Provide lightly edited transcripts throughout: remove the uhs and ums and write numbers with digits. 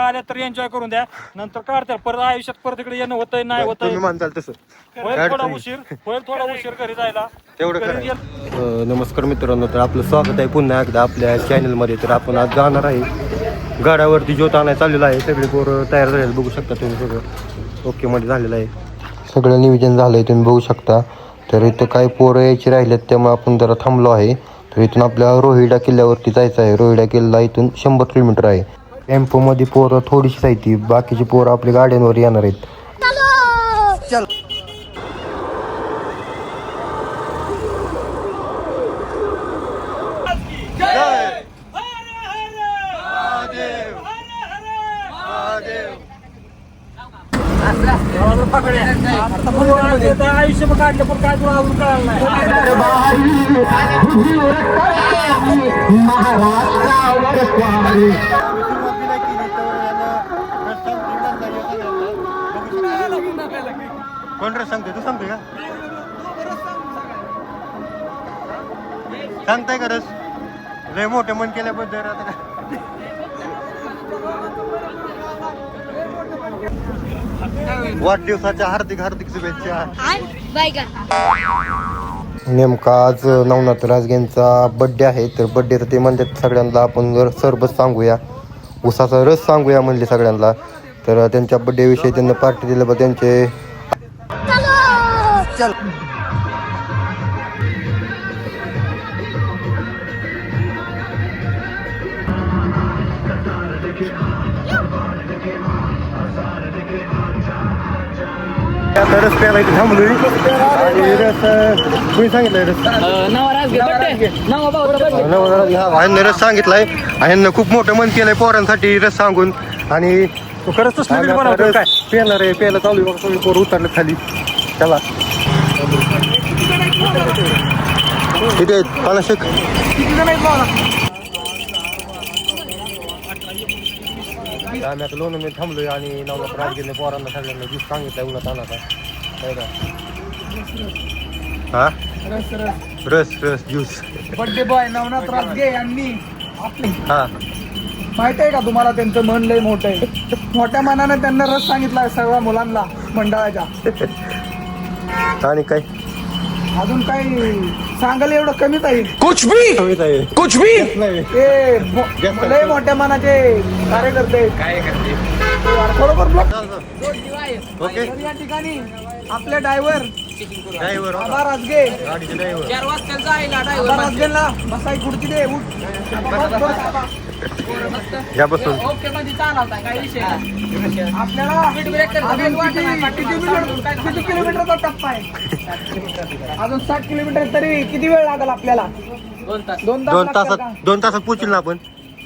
आल्या तर एन्जॉय करून द्या, नंतर काढतात परत आयुष्यात परत इकडे येणं होतंय नाही होतंय. तुम्ही म्हणताल तसं होईल थोडा उशीर घरी जायला तेवढं करा. नमस्कार मित्रांनो, तर आपलं स्वागत आहे पुन्हा एकदा आपल्या चॅनलमध्ये. तर आपण आज जाणार आहे गाड्यावरती ज्योत आणायला चाललेला आहे. सगळे पोरं तयार झालेलं बघू शकता तुम्ही, सगळं ओके मध्ये झालेलं आहे, सगळं नियोजन झालं आहे तुम्ही बघू शकता. तर इथं काही पोरं यायची राहिलेत त्यामुळे आपण जरा थांबलो आहे. तर इथून आपल्या रोहिडा किल्ल्यावरती जायचं आहे. रोहिडा किल्ला इथून 100 किलोमीटर आहे. टेम्पोमध्ये पोरं थोडीशीच आहे ती, बाकीची पोरं आपल्या गाड्यांवर येणार आहेत. आयुष्य काढलं पण काय तुला अजून कळालं नाही. कोण रस सांगते? तू सांगते का? सांगताय का रस? लय मोठे मन केल्याबद्दल आता का वाढदिवसाच्या हार्दिक हार्दिक शुभेच्छा. नेमका आज नवनाथ राजगेंचा बड्डे आहे. तर बड्डे तर ते म्हणतात सगळ्यांना आपण जर सरबत सांगूया, उसाचा रस सांगूया म्हणले सगळ्यांना. तर त्यांच्या बड्डे विषयी त्यांना पार्टी दिलं बा त्यांचे. आता रस प्यायला इथे थांबलोय आणि रस तुम्ही सांगितलंय रस ह्यांनी रस सांगितलाय. ह्यांना खूप मोठं मन केलंय पोरांसाठी रस सांगून. आणि खरंच पेणार आहे, प्यायला चालू आहे बघा. तुम्ही पोरं उतरलं खाली. चला किती आहेत? 50 आम्ही आता लोण मी थांबलोय आणि नवनाथ राजगिरने पोरांना सगळ्यांना ज्यूस सांगितलंय उन्हात आणायचा. हा रस रस juice. Birthday boy Navnath Rajge यांनी हा माहित आहे का तुम्हाला, त्यांचं मन लय मोठं आहे. मोठ्या मनाने त्यांना रस सांगितलाय सगळ्या मुलांना मंडळाच्या. आणि काय अजून काही सांगायला एवढं कमीच आहे. कुछ भी ते लय मोठ्या मनाचे कार्यकर्ते बरोबर. ओके. या ठिकाणी आपले ड्रायव्हर आबा राजगे, आबा राजगेला बसाई खुर्ची दे. या बसून आपल्याला किती किलोमीटरचा टप्पा आहे? अजून 60 किलोमीटर. तरी किती वेळ लागेल आपल्याला? 2 तासात पोहोचील ना आपण.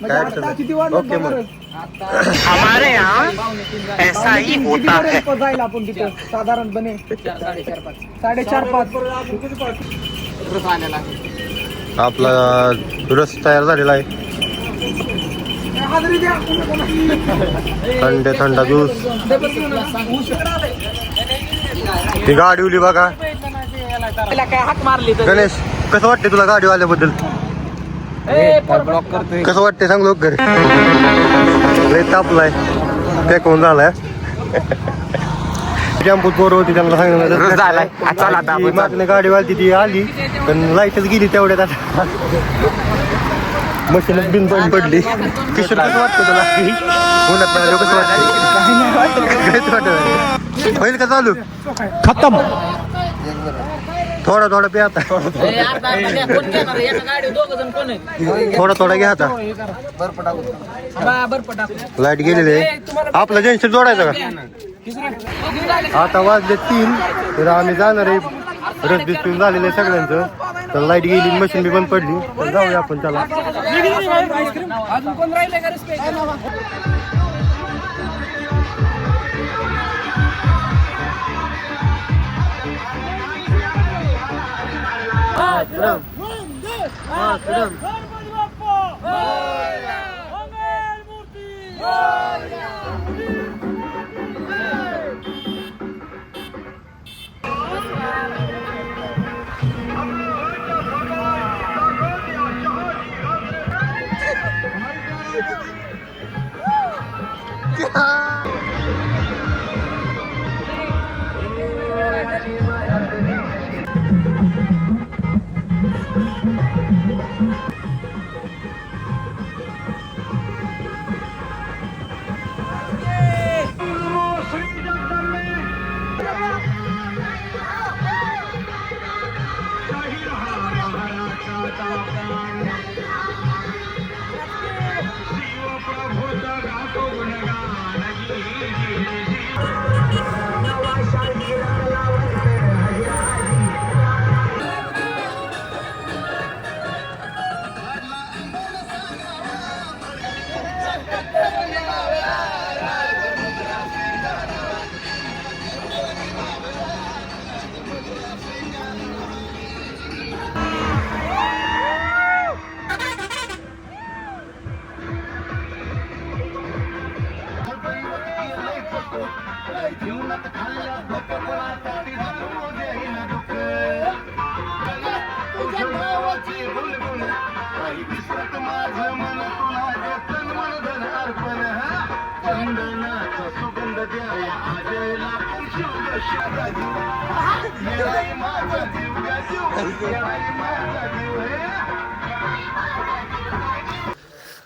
काय अडचण आता नाही. किती वाजले ओके मग. हमारे यहाँ ऐसा ही होता है. जाईल आपण तिथे साधारणपणे 4:30-5. आपला रस तयार झालेला आहे. थंड ज्यूस. ती गाडी उली बघा. हाक मारली गणेश, कसं वाटते तुला गाडी आल्याबद्दल? कसं वाटते सांग लोक घरी. लय तापलाय, पॅक होऊन झालाय. टेम्पोत पोरं होती त्यांना सांगितलं मागणी गाडी वालती ती आली पण लाईटच गेली तेवढ्यात. आता मशीनच बिन बंद पडली. किशोर कसं वाटतं तुला? उन्हात नाही कसं वाटतं? होईल का चालू? खतम. थोडा थोडा प्या आता. थोडा घ्या आता. लाईट गेलेली आहे. आपला जनरेटर जोडायचं का? आता वाजले 3. तर आम्ही जाणार आहे. रस बिस्पिन झालेलं आहे सगळ्यांचं. तर लाईट गेली, मशीन बी बंद पडली. तर जाऊया आपण. चला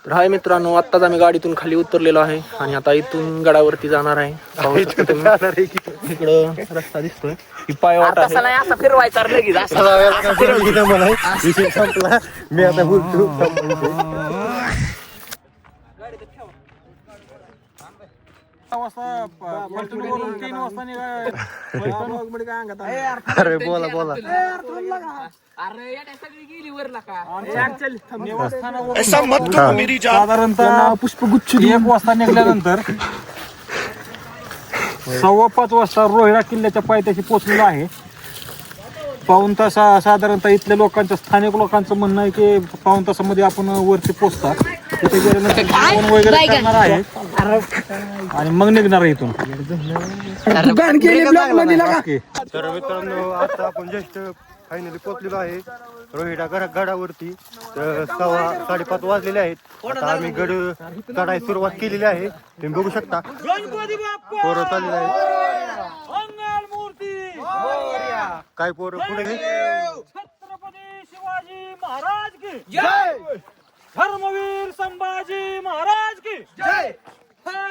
तर हाय मित्रांनो, आत्ताच आम्ही गाडीतून खाली उतरलेलो आहे आणि आता इथून गडावरती जाणार आहे. पाहू शकता तुम्ही. इकडं रस्ता दिसतोय, ही पायवाट आहे. असं फिरवायचा लगेच विषय संपला. मी आता बोलतो. अरे बोला बोला. साधारणतः पुष्पगुच्छ 1 वाजता निघाल्यानंतर 5:15 वाजता रोहिडा किल्ल्याच्या पायथ्याशी पोहोचलेला आहे. पाऊण तासा साधारणतः इथल्या लोकांच्या, स्थानिक लोकांचं म्हणणं आहे की पाऊण तासामध्ये आपण वरती पोहोचता. तिथे गेल्यानंतर जेवण वगैरे करणार आहे आणि मग निघणार आहे इथून. तर मित्रांनो, आता आपण जस्ट फायनली पोहोचलेलो आहे रोहिडा गडावरती. तर 5:15 वाजलेले आहेत. आता आम्ही गड चढायला सुरुवात केलेली आहे. तुम्ही बघू शकता पोरं चाललेले आहेत. काय पोरं पुढे छत्रपती शिवाजी महाराज की जय, धर्मवीर संभाजी महाराज की जय, हर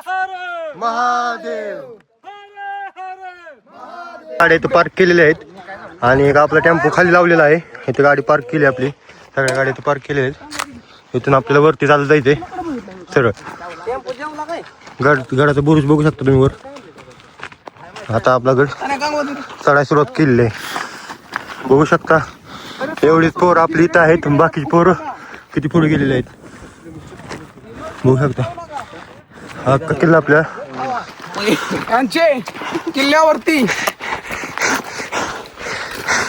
हर महादेव. हर हर गाड्या इथं पार्क केलेल्या आहेत आणि एक आपला टेम्पो खाली लावलेला आहे. इथे गाडी पार्क केली आपली. सगळ्या गाड्या इथं पार्क केल्या आहेत. इथून आपल्याला वरती चालत जायचंय सरळ. गडाचा बुरुज बघू शकता तुम्ही वर. आता आपला गड चढायला सुरुवात केलेली आहे. बघू शकता एवढीच पोरं आपली इथं आहेत. बाकीची पोरं किती पुढे गेलेले आहेत बघू शकता. हा किल्ला आपल्या यांचे किल्ल्यावरती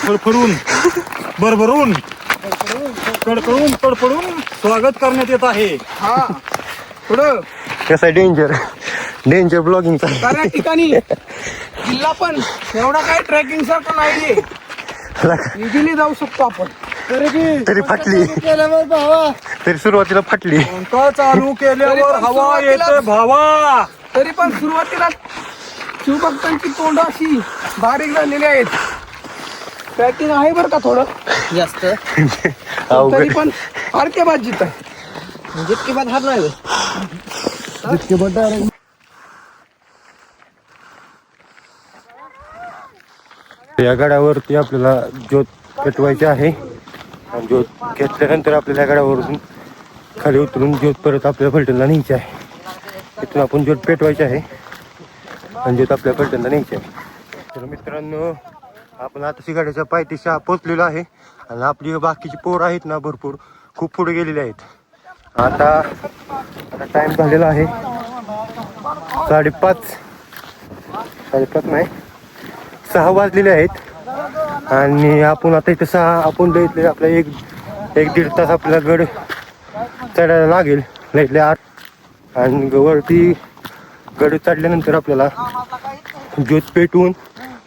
फरफरून भरभरून कडकडून तडपडून स्वागत करण्यात येत आहे. हा पुढं कसं आहे डेंजर ब्लॉगिंगचा. त्या ठिकाणी किल्ला पण एवढा काही ट्रेकिंग सारखं नाहीये, इझिली जाऊ शकतो आपण. तरी फाटली, तरी सुरुवातीला फाटली. पंखा चालू केल्यावर हवा येते भावा. तरी पण सुरुवातीला शिवभक्तांची तोंड अशी बारीक झालेली आहेत. ट्रॅकिंग आहे बरं का थोडं जास्त, तरी पण फारके बाद जित आहे. जितके बाद हार नाही जितके बाद या गडावरती आपल्याला ज्योत पेटवायची आहे. आणि ज्योत घेतल्यानंतर आपल्याला या गडावरून खाली उतरून ज्योत परत आपल्या फलटणला न्यायची आहे. इथून आपण ज्योत पेटवायची आहे आणि ज्योत आपल्या फलटणला न्यायची आहे. तर मित्रांनो, आपण आता गाड्याच्या पायथ्याशी पोचलेलो आहे आणि आपली बाकीची पोरं आहेत ना, भरपूर खूप पुढे गेलेली आहेत. आता टाइम झालेला आहे 5:30 नाही 6 वाजलेले आहेत. आणि आपण आता इथं आपण इथले आपला एक 1-1.5 तास आपल्याला गड चढायला लागेल इथले 8. आणि वरती गड चढल्यानंतर आपल्याला ज्योत पेटवून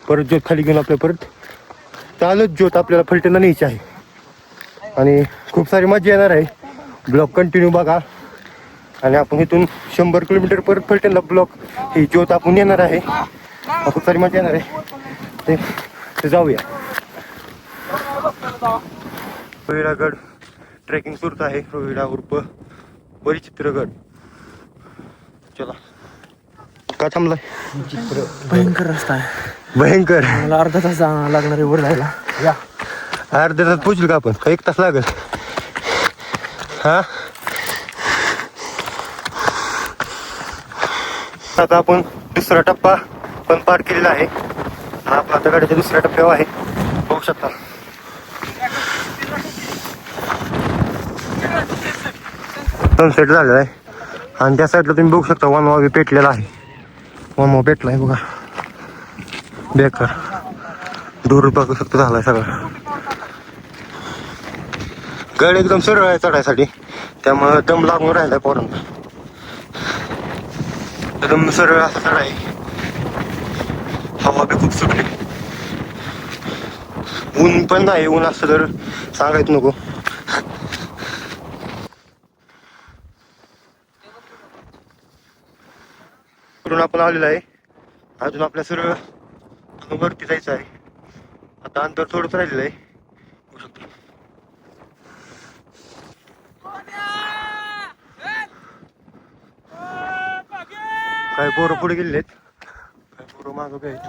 परत ज्योत खाली घेऊन आपल्या परत चालत ज्योत आपल्याला फलटणला न्यायची आहे. आणि खूप सारी मजा येणार आहे. ब्लॉग कंटिन्यू बघा. आणि आपण इथून 100 किलोमीटर परत फलटणला ब्लॉग ही ज्योत आपण येणार आहे. खूप सारी मजा येणार आहे. ते जाऊया. रोहिडागड ट्रेकिंग सुरू आहे. रोहिडा उर्फ बळीचित्रगड. चला. का थांबलाय? भयंकर रस्ता आहे, भयंकर. मला अर्धा तास लागणार आहे वर जायला. अर्ध्या तास पोहोचलो का आपण? का 1 तास लागेल? हा, आता आपण दुसरा टप्पा पण पार केलेला आहे. हा आपला आता गाडीच्या दुसऱ्या टप्प्यावर आहे. बघू शकता सनसेट झालेला आहे. आणि त्या साईडला तुम्ही बघू शकता वनवा बी पेटलेला आहे. वनवा पेटला आहे बघा. बेकार दूर बघू शकतो झालाय सगळं. गड एकदम सरळ आहे चढायसाठी, त्यामुळं दम लागून राहिलाय पोरांना. एकदम सरळ असा चढ आहे. हवा बी खूप सुटली. ऊन पण नाही. ऊन असं तर सांगायचं नको. आपण आलेलो आहे. अजून आपल्या सरळ वरती जायचं आहे. आता अंतर थोडंच राहिलेलं आहे बघू शकता. काही पोरं पुढे गेलेले आहेत, काही पोरं मागं बी आहेत.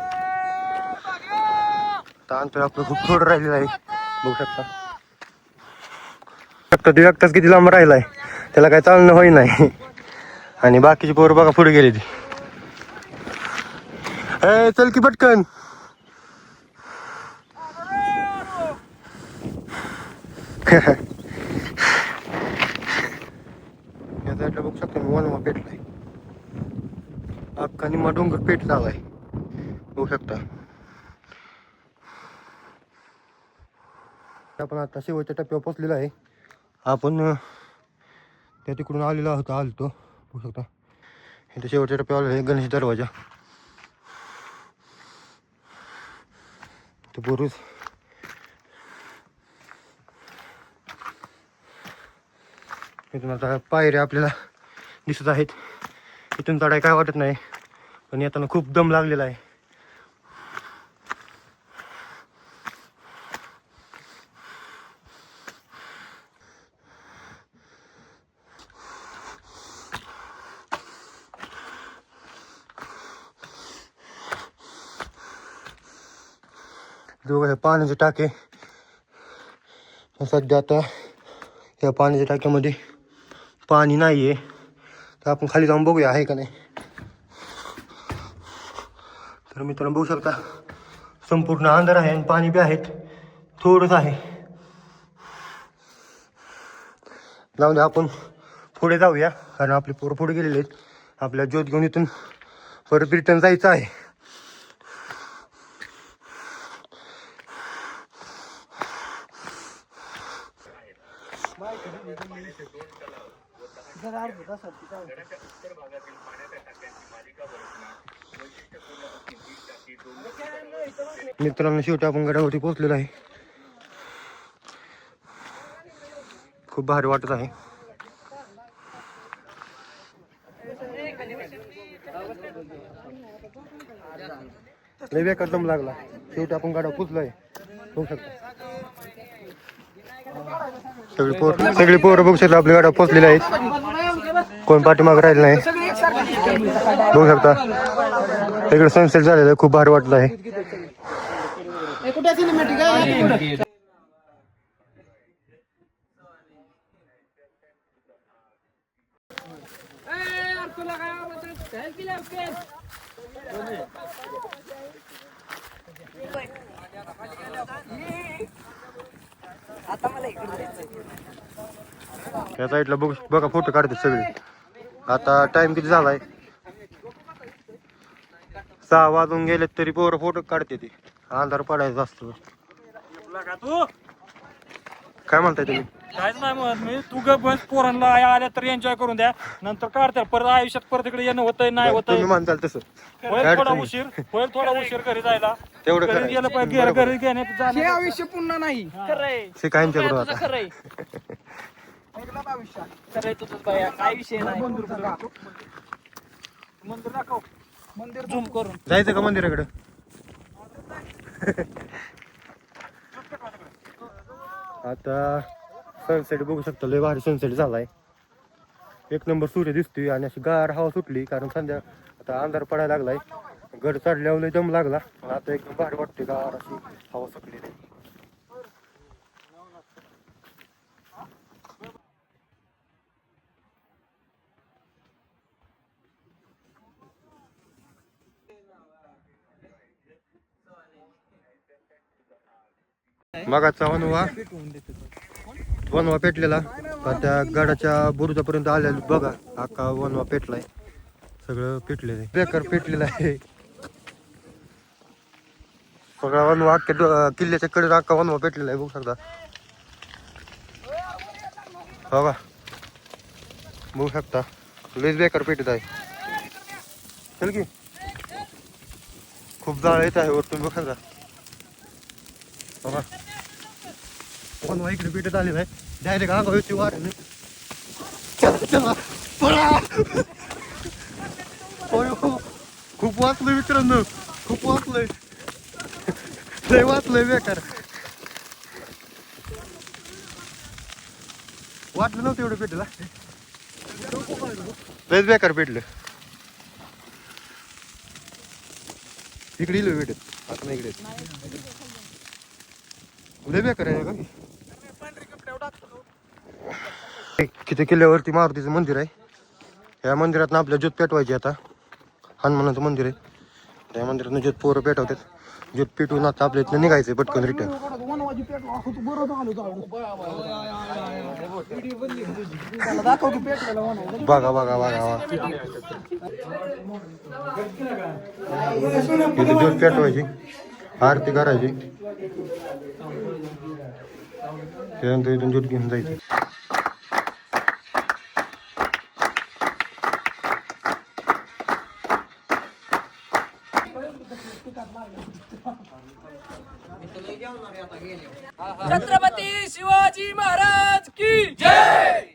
आता अंतर आपलं खूप थोडं राहिलेलं आहे बघू शकता. फक्त ते एकटाच किती लांब राहिलाय, त्याला काय चालणं होई नाही. आणि बाकीची पोरं बघा पुढे गेली ती. ए चल की पटकन. या साईडला बघू शकता मी वनवा पेटलाय, अख्खा निम्मा डोंगर पेटला आहे बघू शकता. आपण आता शेवटच्या टप्प्यावर पोचलेला आहे. आपण त्या तिकडून आलेलो आलतो बघू शकता. इथे शेवटच्या टप्प्यावर आहे गणेश दरवाजा. तो बुरुज इथून आता पायऱ्या आपल्याला दिसत आहेत. इथून चढाय काय वाटत नाही, पण येताना खूप दम लागलेला आहे. जो हे पाण्याचे टाके सध्या आता या पाण्याच्या टाक्यामध्ये पाणी नाही आहे, तर आपण खाली जाऊन बघूया आहे का नाही. तर मित्रांनो बघू शकता संपूर्ण अंधार आहे आणि पाणी बी आहेत थोडंच आहे. जाऊन आपण पुढे जाऊया, कारण आपले पोरं पुढे गेलेले आहेत. आपल्या ज्योत घेऊन इथून परत रिटर्न जायचं आहे. मित्रांनो शेवटी आपण गडावरती पोहोचलेलो आहे. खूप भारी वाटत आहे. लय बेकार दम लागला. शेवटी आपण गडावर पोहोचलोय बघू शकता. सगळी पोरं बघू शकता आपल्या गाड्या पोहोचलेल्या आहेत. कोण पाठीमाग राहिलं नाही बघू शकता. इकडे सनसेट झालेला आहे, खूप भारी वाटलं आहे. या साईडला बघा फोटो काढतात सगळे. आता टाइम किती झालाय, 6 वाजून गेले तरी पोरं फोटो काढते. ती अंधार पडायचा असतो. काय म्हणताय तुम्ही? काहीच नाही म्हणत मी. तू ग बस पोरांना आल्या तर एन्जॉय करून द्या, नंतर काढता परत आयुष्यात परत इकडे येणं होतंय नाही होतंय. तुम्ही म्हणताल तसं होईल थोडा उशीर घरी जायला. तेवढं घरी गेलं पाहिजे, घरी घेण्यात हे जाणं आयुष्य पुन्हा नाही. खरंय ते कायमच्याकडून आता खरंय खरंय तुझं बाया, काय विषय नाही. मंदिर दाखव. मंदिर झूम करून जायचं का मंदिराकडे? आता सनसेट बघू शकता, लय भारी सनसेट झालाय. एक नंबर सूर्य दिसतोय आणि अशी गार हवा सुटली, कारण संध्या आता अंधार पडायला लागलाय. गड चढल्यावर लय दम लागला. आता एकदम भारी वाटते, गार अशी हवा सुटली. मगाचा वनवा पेटलेला, त्या गडाच्या बुरुजापर्यंत आलेला बघा. अख्खा वनवा पेटलाय, सगळं पेटलेलं आहे, बेकार पेटलेलं आहे. सगळा वनवा अख्ख्या किल्ल्याच्या कडे अख्खा वनवा पेटलेला आहे बघू शकता. बघा बघू शकता, लयच बेकार पेटत आहे. चल की खूप जाळ येत आहे वरतून बघू शकता. बघा वनवा इकडे पेटत आलेला आहे. डायरेक्ट आगावची वार आहे. खूप वाचलंय मित्रांनो, खूप वाचलंय. लय वाचलंय बेकार. वाटलं नव्हतं एवढं पेटलं. लयच बेकार पेटलं. इकडे इलो भेटत आता नाही इकडे लय बेकार आहे का. किती किल्ल्यावरती मारुतीचं मंदिर आहे. या मंदिरात आपल्या ज्योत पेटवायची आता. हनुमानाचं मंदिर आहे. त्या मंदिरात ज्योत पोरं पेटवतात. ज्योत पेटवून आता आपल्या इथलं निघायचंय पटकन रिटर्न. बघा बघा बघा इथे ज्योत पेटवायची आरती करायची त्यानंतर इथून ज्योत घेऊन जायचं. छत्रपती शिवाजी महाराज की जय.